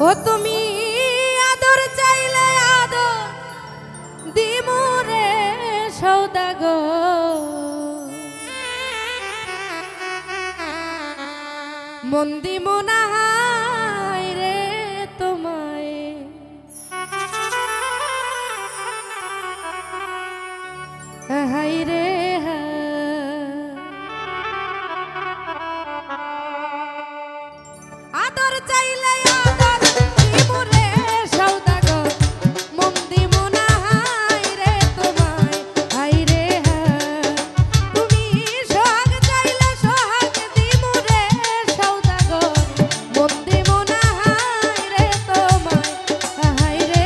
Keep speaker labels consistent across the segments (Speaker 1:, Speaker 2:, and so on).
Speaker 1: ও তুমি আদর চাইলে আদর দিমু রে সওদাগর, মন দিমু না হায় রে তোমায়, হায় রে আদর চাইলে আদর দিমু রে সওদাগর, মন দিমু না হায় রে তোমায়, হায় রে তুমি সোহাগ চাইলে সোহাগ দিমু রে সওদাগর, মন দিমু না হায় রে তোমায়, হায় রে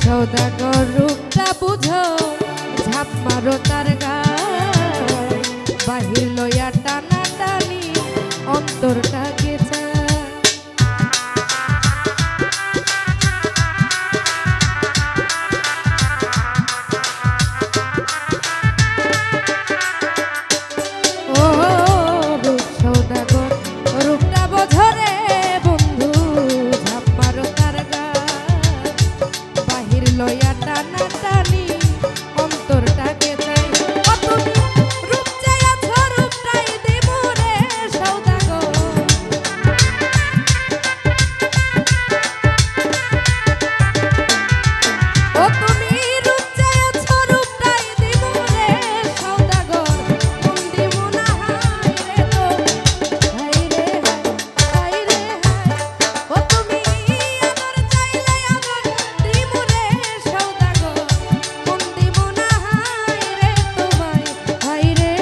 Speaker 1: সওদাগর রূপটা বুঝো, ঝাপ মারো তার গায়, বাহির লইয়া টানা টানি অন্তরটাকে ও রূপ সওদাগর রূপটা বোঝো রে বন্ধু, ঝাপ মারো তার গায়, বাহির লইয়া টানা টানি অন্তরটাকে চাই, তুমি রূপ চাইয়াছ রূপটাই দিমু রে সওদাগর, ও তুমি রূপ চাইয়াছ রূপটাই দিমু রে সওদাগর, মন দিমু না হায় রে তো, হায় রে হায় রে ও তুমি আদর চাইলে আদর দিমু রে সওদাগর, মন দিমু না হায় রে তোমায়, হায় রে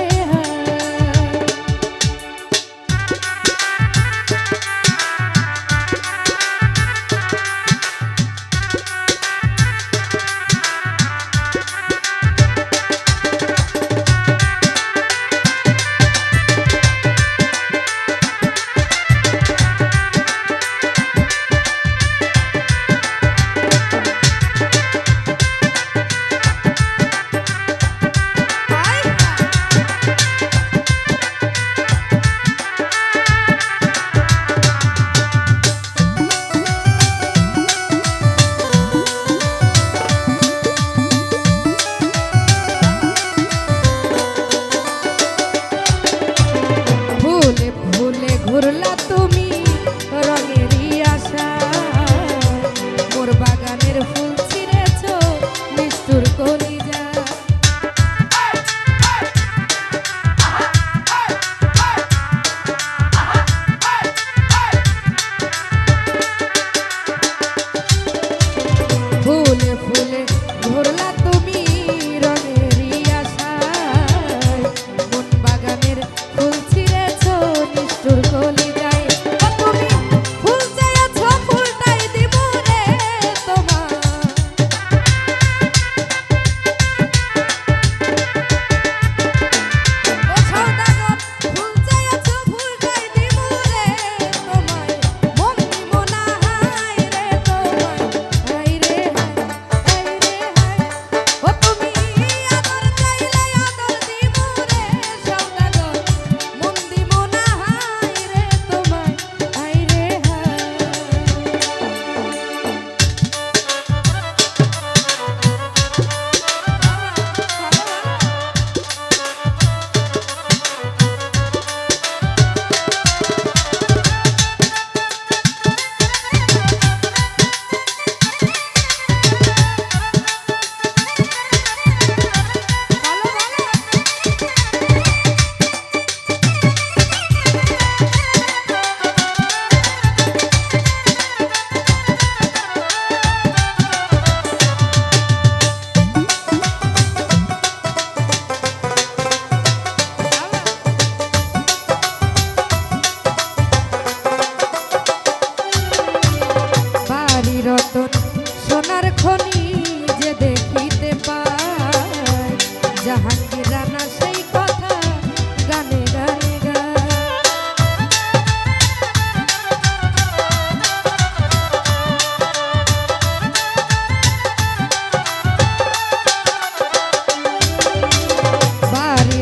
Speaker 1: ফুলে ফুলে ঘুরলা তুমি রঙেরই আশা, মোর বাগানের ফুল ছিঁড়েছ নিষ্ঠুর কলিজা, ফুলে ফুলে ঘুরলা তুমি রঙেরই আশায়, মন বাগানের ফুল ছিঁড়েছ নিষ্ঠুর কলিজা।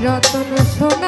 Speaker 1: রতন সোনা